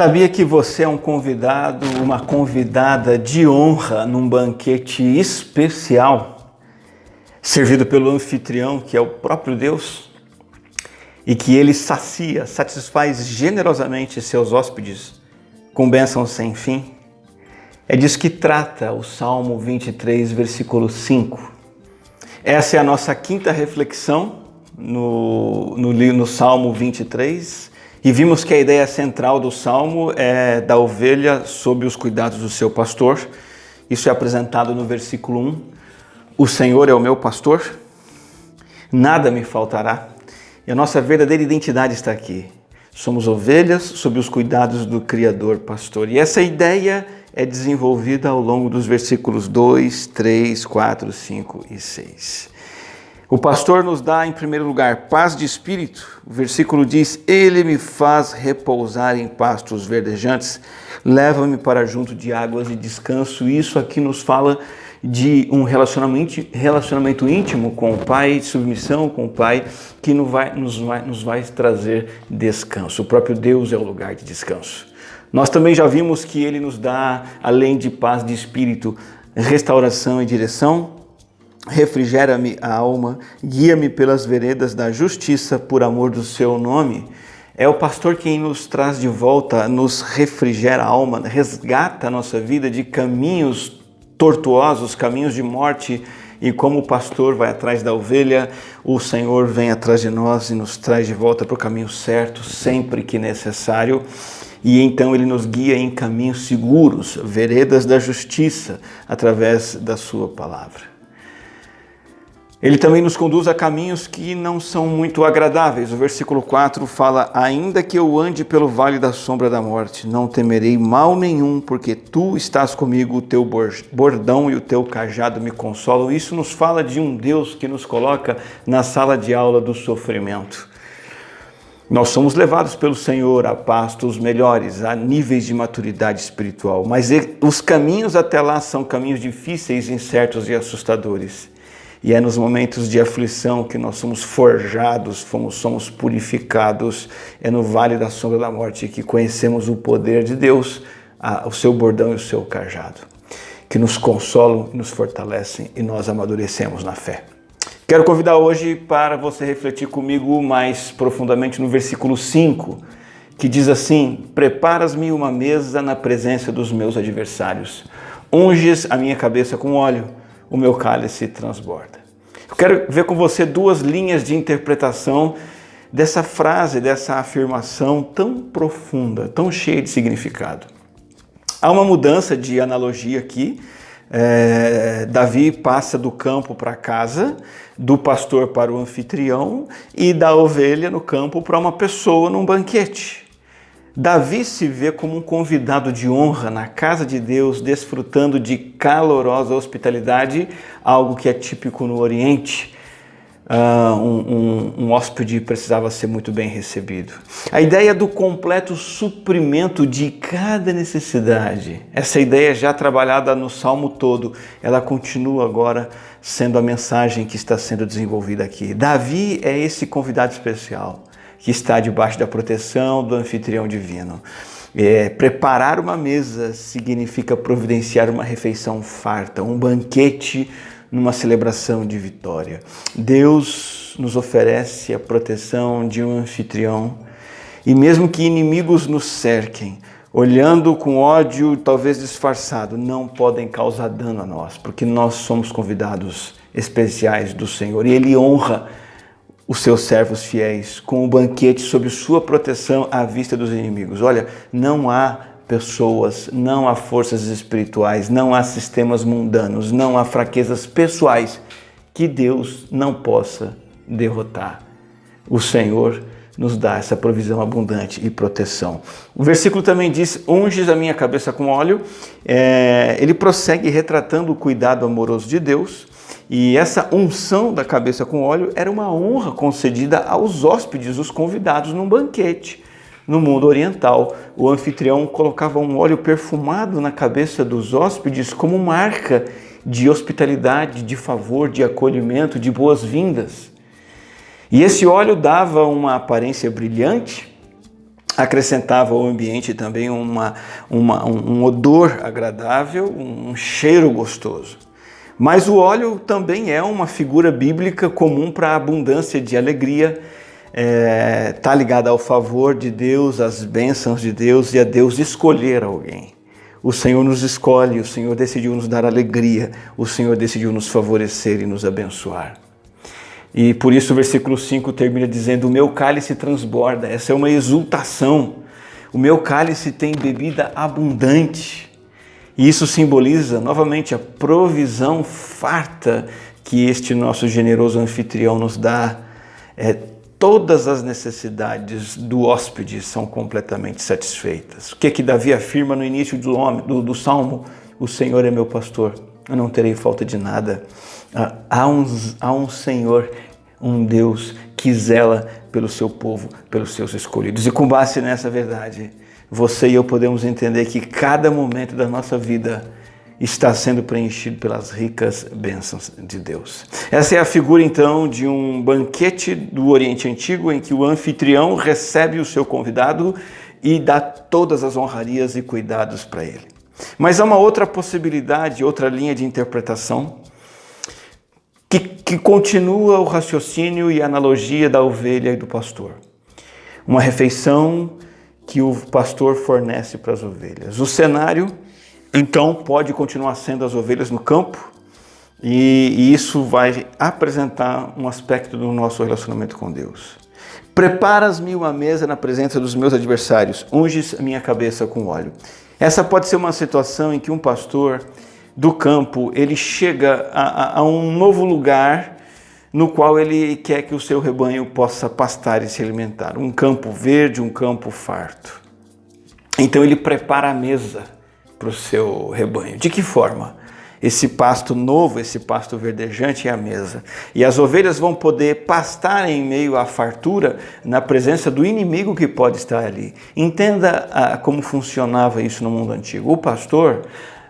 Sabia que você é um convidado, uma convidada de honra num banquete especial, servido pelo anfitrião, que é o próprio Deus, e que ele satisfaz generosamente seus hóspedes com bênçãos sem fim? É disso que trata o Salmo 23, versículo 5. Essa é a nossa quinta reflexão no Salmo 23. E vimos que a ideia central do Salmo é da ovelha sob os cuidados do seu pastor. Isso é apresentado no versículo 1. O Senhor é o meu pastor, nada me faltará. E a nossa verdadeira identidade está aqui. Somos ovelhas sob os cuidados do Criador pastor. E essa ideia é desenvolvida ao longo dos versículos 2, 3, 4, 5 e 6. O pastor nos dá, em primeiro lugar, paz de espírito. O versículo diz: Ele me faz repousar em pastos verdejantes, leva-me para junto de águas de descanso. Isso aqui nos fala de um relacionamento íntimo com o Pai, de submissão com o Pai, que nos vai trazer descanso. O próprio Deus é o lugar de descanso. Nós também já vimos que Ele nos dá, além de paz de espírito, restauração e direção. Refrigera-me a alma, guia-me pelas veredas da justiça por amor do seu nome. É o pastor quem nos traz de volta, nos refrigera a alma, resgata a nossa vida de caminhos tortuosos, caminhos de morte. E como o pastor vai atrás da ovelha, o Senhor vem atrás de nós e nos traz de volta para o caminho certo, sempre que necessário. E então Ele nos guia em caminhos seguros, veredas da justiça, através da sua palavra. Ele também nos conduz a caminhos que não são muito agradáveis. O versículo 4 fala: Ainda que eu ande pelo vale da sombra da morte, não temerei mal nenhum, porque tu estás comigo, o teu bordão e o teu cajado me consolam. Isso nos fala de um Deus que nos coloca na sala de aula do sofrimento. Nós somos levados pelo Senhor a pastos melhores, a níveis de maturidade espiritual, mas os caminhos até lá são caminhos difíceis, incertos e assustadores. E é nos momentos de aflição que nós somos forjados, somos purificados. É no vale da sombra da morte que conhecemos o poder de Deus, o seu bordão e o seu cajado, que nos consolam, nos fortalecem e nós amadurecemos na fé. Quero convidar hoje para você refletir comigo mais profundamente no versículo 5, que diz assim: Preparas-me uma mesa na presença dos meus adversários, unges a minha cabeça com óleo, o meu cálice transborda. Eu quero ver com você duas linhas de interpretação dessa frase, dessa afirmação tão profunda, tão cheia de significado. Há uma mudança de analogia aqui. Davi passa do campo para casa, do pastor para o anfitrião e da ovelha no campo para uma pessoa num banquete. Davi se vê como um convidado de honra na casa de Deus, desfrutando de calorosa hospitalidade, algo que é típico no Oriente. Um hóspede precisava ser muito bem recebido. A ideia do completo suprimento de cada necessidade, essa ideia já trabalhada no Salmo todo, ela continua agora sendo a mensagem que está sendo desenvolvida aqui. Davi é esse convidado especial que está debaixo da proteção do anfitrião divino. Preparar uma mesa significa providenciar uma refeição farta, um banquete numa celebração de vitória. Deus nos oferece a proteção de um anfitrião, e mesmo que inimigos nos cerquem, olhando com ódio, talvez disfarçado, não podem causar dano a nós, porque nós somos convidados especiais do Senhor, e Ele honra os seus servos fiéis com o banquete sob sua proteção à vista dos inimigos. Olha, não há pessoas, não há forças espirituais, não há sistemas mundanos, não há fraquezas pessoais que Deus não possa derrotar. O Senhor nos dá essa provisão abundante e proteção. O versículo também diz: unges a minha cabeça com óleo. Ele prossegue retratando o cuidado amoroso de Deus. E essa unção da cabeça com óleo era uma honra concedida aos hóspedes, os convidados num banquete. No mundo oriental, o anfitrião colocava um óleo perfumado na cabeça dos hóspedes como marca de hospitalidade, de favor, de acolhimento, de boas-vindas. E esse óleo dava uma aparência brilhante acrescentava ao ambiente também um odor agradável, um cheiro gostoso. Mas o óleo também é uma figura bíblica comum para a abundância de alegria, está ligada ao favor de Deus, às bênçãos de Deus e a Deus escolher alguém. O Senhor nos escolhe, o Senhor decidiu nos dar alegria, o Senhor decidiu nos favorecer e nos abençoar. E por isso o versículo 5 termina dizendo: o meu cálice transborda. Essa é uma exultação. O meu cálice tem bebida abundante. E isso simboliza novamente a provisão farta que este nosso generoso anfitrião nos dá. Todas as necessidades do hóspede são completamente satisfeitas. O que Davi afirma no início do Salmo? O Senhor é meu pastor, eu não terei falta de nada. Há um Senhor, um Deus que zela pelo seu povo, pelos seus escolhidos. E com base nessa verdade, você e eu podemos entender que cada momento da nossa vida está sendo preenchido pelas ricas bênçãos de Deus. Essa é a figura, então, de um banquete do Oriente Antigo em que o anfitrião recebe o seu convidado e dá todas as honrarias e cuidados para ele. Mas há uma outra possibilidade, outra linha de interpretação que continua o raciocínio e a analogia da ovelha e do pastor. Uma refeição que o pastor fornece para as ovelhas. O cenário, então, pode continuar sendo as ovelhas no campo, e isso vai apresentar um aspecto do nosso relacionamento com Deus. Preparas-me uma mesa na presença dos meus adversários, unges a minha cabeça com óleo. Essa pode ser uma situação em que um pastor do campo, ele chega a um novo lugar no qual ele quer que o seu rebanho possa pastar e se alimentar. Um campo verde, um campo farto. Então ele prepara a mesa para o seu rebanho. De que forma? Esse pasto novo, esse pasto verdejante é a mesa. E as ovelhas vão poder pastar em meio à fartura, na presença do inimigo que pode estar ali. Entenda como funcionava isso no mundo antigo. O pastor,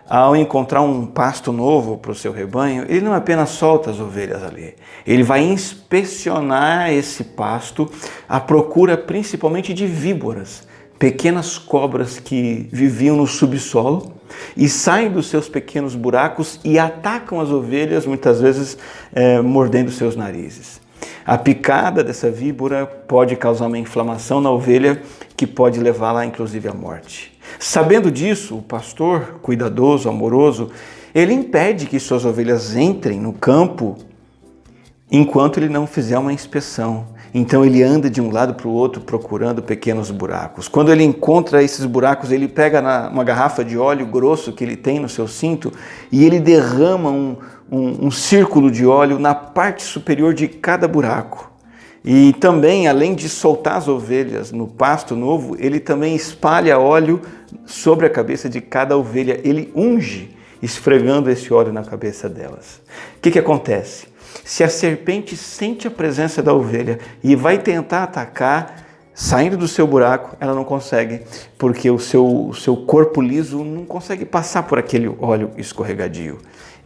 ao encontrar um pasto novo para o seu rebanho, ele não apenas solta as ovelhas ali. Ele vai inspecionar esse pasto à procura principalmente de víboras, pequenas cobras que viviam no subsolo e saem dos seus pequenos buracos e atacam as ovelhas, muitas vezes mordendo seus narizes. A picada dessa víbora pode causar uma inflamação na ovelha que pode levá-la inclusive à morte. Sabendo disso, o pastor, cuidadoso, amoroso, ele impede que suas ovelhas entrem no campo enquanto ele não fizer uma inspeção. Então ele anda de um lado para o outro procurando pequenos buracos. Quando ele encontra esses buracos, ele pega uma garrafa de óleo grosso que ele tem no seu cinto e ele derrama um círculo de óleo na parte superior de cada buraco. E também, além de soltar as ovelhas no pasto novo, ele também espalha óleo sobre a cabeça de cada ovelha. Ele unge, esfregando esse óleo na cabeça delas. O que acontece? Se a serpente sente a presença da ovelha e vai tentar atacar, saindo do seu buraco, ela não consegue, porque o seu corpo liso não consegue passar por aquele óleo escorregadio.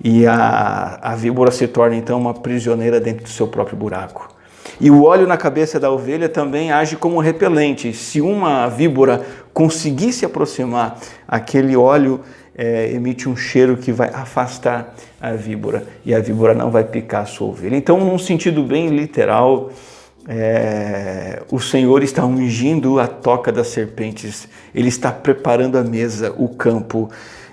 E a víbora se torna então uma prisioneira dentro do seu próprio buraco. E o óleo na cabeça da ovelha também age como repelente. Se uma víbora conseguir se aproximar, aquele óleo emite um cheiro que vai afastar a víbora e a víbora não vai picar a sua ovelha. Então, num sentido bem literal, o Senhor está ungindo a toca das serpentes, Ele está preparando a mesa, o campo,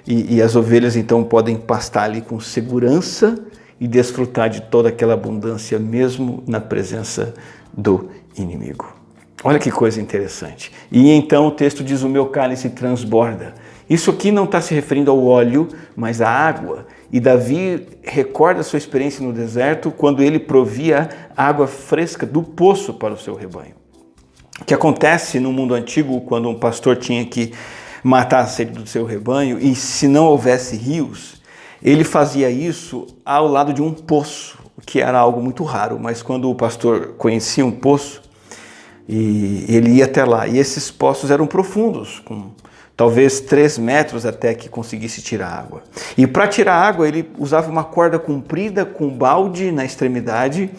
e as ovelhas então podem pastar ali com segurança e desfrutar de toda aquela abundância mesmo na presença do inimigo. Olha que coisa interessante. E então o texto diz: o meu cálice transborda. Isso aqui não está se referindo ao óleo, mas à água. E Davi recorda sua experiência no deserto quando ele provia água fresca do poço para o seu rebanho. O que acontece no mundo antigo, quando um pastor tinha que matar a sede do seu rebanho, e se não houvesse rios, ele fazia isso ao lado de um poço, que era algo muito raro, mas quando o pastor conhecia um poço, e ele ia até lá, e esses poços eram profundos, com talvez 3 metros até que conseguisse tirar água. E para tirar água ele usava uma corda comprida com balde na extremidade,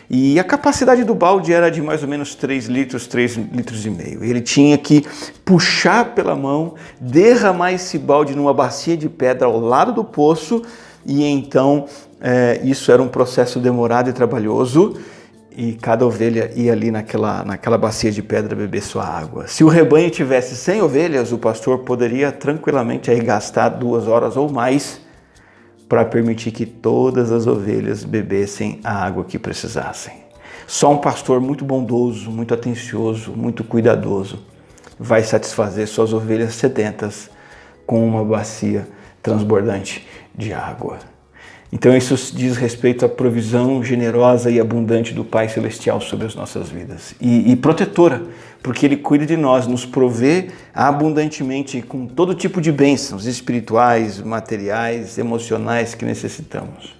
E a capacidade do balde era de mais ou menos 3 litros, 3,5 litros. Ele tinha que puxar pela mão, derramar esse balde numa bacia de pedra ao lado do poço, e então isso era um processo demorado e trabalhoso, e cada ovelha ia ali naquela bacia de pedra beber sua água. Se o rebanho tivesse 100 ovelhas, o pastor poderia tranquilamente aí gastar 2 horas ou mais para permitir que todas as ovelhas bebessem a água que precisassem. Só um pastor muito bondoso, muito atencioso, muito cuidadoso vai satisfazer suas ovelhas sedentas com uma bacia transbordante de água. Então isso diz respeito à provisão generosa e abundante do Pai Celestial sobre as nossas vidas. E protetora, porque Ele cuida de nós, nos provê abundantemente com todo tipo de bênçãos espirituais, materiais, emocionais que necessitamos,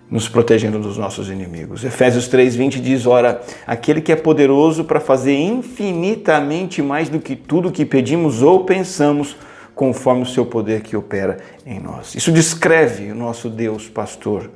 nos protegendo dos nossos inimigos. Efésios 3:20 diz, ora, aquele que é poderoso para fazer infinitamente mais do que tudo que pedimos ou pensamos, conforme o seu poder que opera em nós. Isso descreve o nosso Deus pastor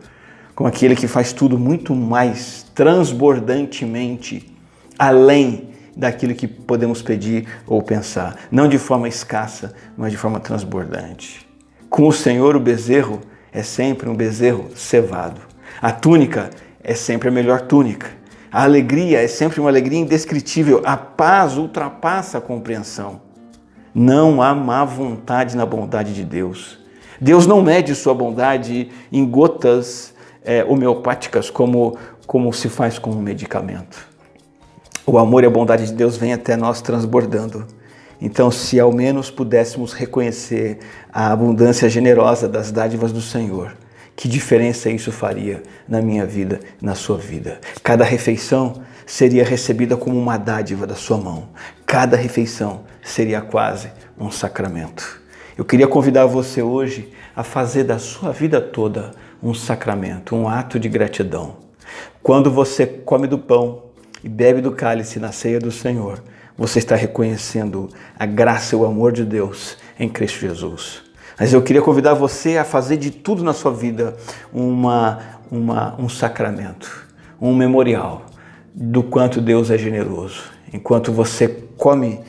como aquele que faz tudo muito mais transbordantemente, além daquilo que podemos pedir ou pensar. Não de forma escassa, mas de forma transbordante. Com o Senhor, o bezerro é sempre um bezerro cevado. A túnica é sempre a melhor túnica. A alegria é sempre uma alegria indescritível. A paz ultrapassa a compreensão. Não há má vontade na bondade de Deus. Deus não mede sua bondade em gotas homeopáticas como se faz com um medicamento. O amor e a bondade de Deus vêm até nós transbordando. Então, se ao menos pudéssemos reconhecer a abundância generosa das dádivas do Senhor, que diferença isso faria na minha vida, na sua vida? Cada refeição seria recebida como uma dádiva da sua mão. Cada refeição seria quase um sacramento. Eu queria convidar você hoje a fazer da sua vida toda um sacramento, um ato de gratidão. Quando você come do pão e bebe do cálice na ceia do Senhor, você está reconhecendo a graça e o amor de Deus em Cristo Jesus. Mas eu queria convidar você a fazer de tudo na sua vida um sacramento, um memorial do quanto Deus é generoso. Enquanto você come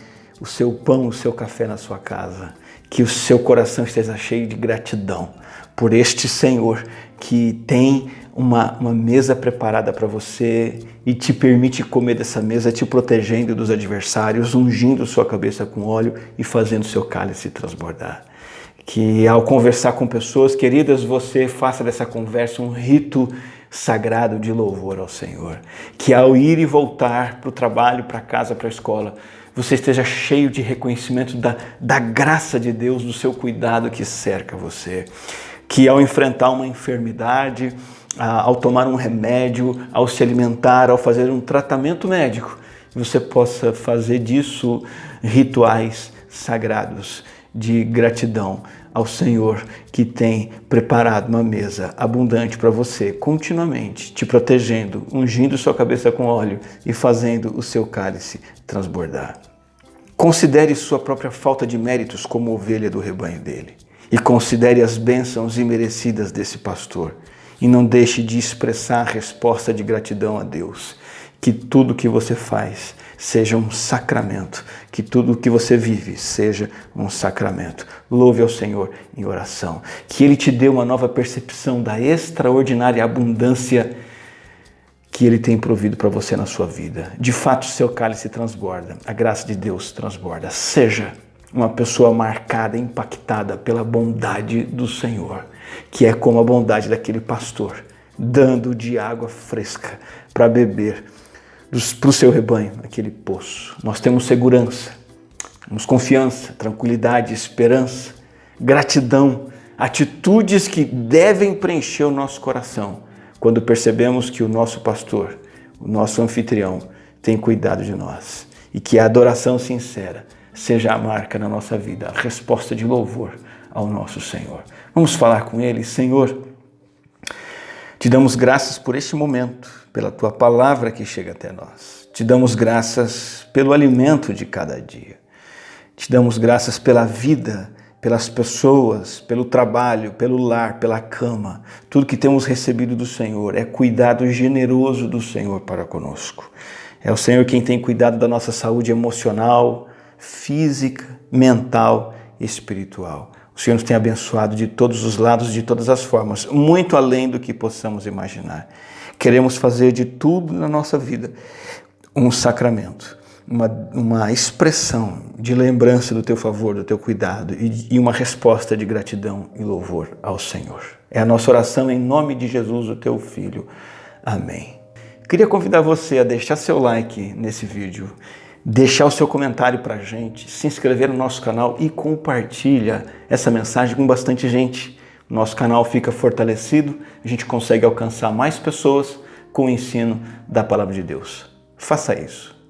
o seu pão, o seu café na sua casa, que o seu coração esteja cheio de gratidão por este Senhor que tem uma mesa preparada para você e te permite comer dessa mesa, te protegendo dos adversários, ungindo sua cabeça com óleo e fazendo seu cálice transbordar. Que ao conversar com pessoas queridas, você faça dessa conversa um rito sagrado de louvor ao Senhor. Que ao ir e voltar para o trabalho, para casa, para a escola, você esteja cheio de reconhecimento da graça de Deus, do seu cuidado que cerca você. Que ao enfrentar uma enfermidade, ao tomar um remédio, ao se alimentar, ao fazer um tratamento médico, você possa fazer disso rituais sagrados de gratidão ao Senhor que tem preparado uma mesa abundante para você, continuamente te protegendo, ungindo sua cabeça com óleo e fazendo o seu cálice transbordar. Considere sua própria falta de méritos como ovelha do rebanho dele e considere as bênçãos imerecidas desse pastor e não deixe de expressar a resposta de gratidão a Deus. Que tudo que você faz seja um sacramento, que tudo que você vive seja um sacramento. Louve ao Senhor em oração, que Ele te dê uma nova percepção da extraordinária abundância que Ele tem provido para você na sua vida. De fato, seu cálice transborda, a graça de Deus transborda. Seja uma pessoa marcada, impactada pela bondade do Senhor, que é como a bondade daquele pastor, dando de água fresca para beber para o seu rebanho, aquele poço. Nós temos segurança, temos confiança, tranquilidade, esperança, gratidão, atitudes que devem preencher o nosso coração quando percebemos que o nosso pastor, o nosso anfitrião, tem cuidado de nós e que a adoração sincera seja a marca na nossa vida, a resposta de louvor ao nosso Senhor. Vamos falar com Ele. Senhor, te damos graças por este momento, pela Tua palavra que chega até nós. Te damos graças pelo alimento de cada dia. Te damos graças pela vida pelas pessoas, pelo trabalho, pelo lar, pela cama. Tudo que temos recebido do Senhor é cuidado generoso do Senhor para conosco. É o Senhor quem tem cuidado da nossa saúde emocional, física, mental e espiritual. O Senhor nos tem abençoado de todos os lados, de todas as formas, muito além do que possamos imaginar. Queremos fazer de tudo na nossa vida um sacramento, uma expressão de lembrança do teu favor, do teu cuidado e uma resposta de gratidão e louvor ao Senhor. É a nossa oração em nome de Jesus, o teu Filho. Amém. Queria convidar você a deixar seu like nesse vídeo, deixar o seu comentário para a gente, se inscrever no nosso canal e compartilha essa mensagem com bastante gente. Nosso canal fica fortalecido, a gente consegue alcançar mais pessoas com o ensino da Palavra de Deus. Faça isso.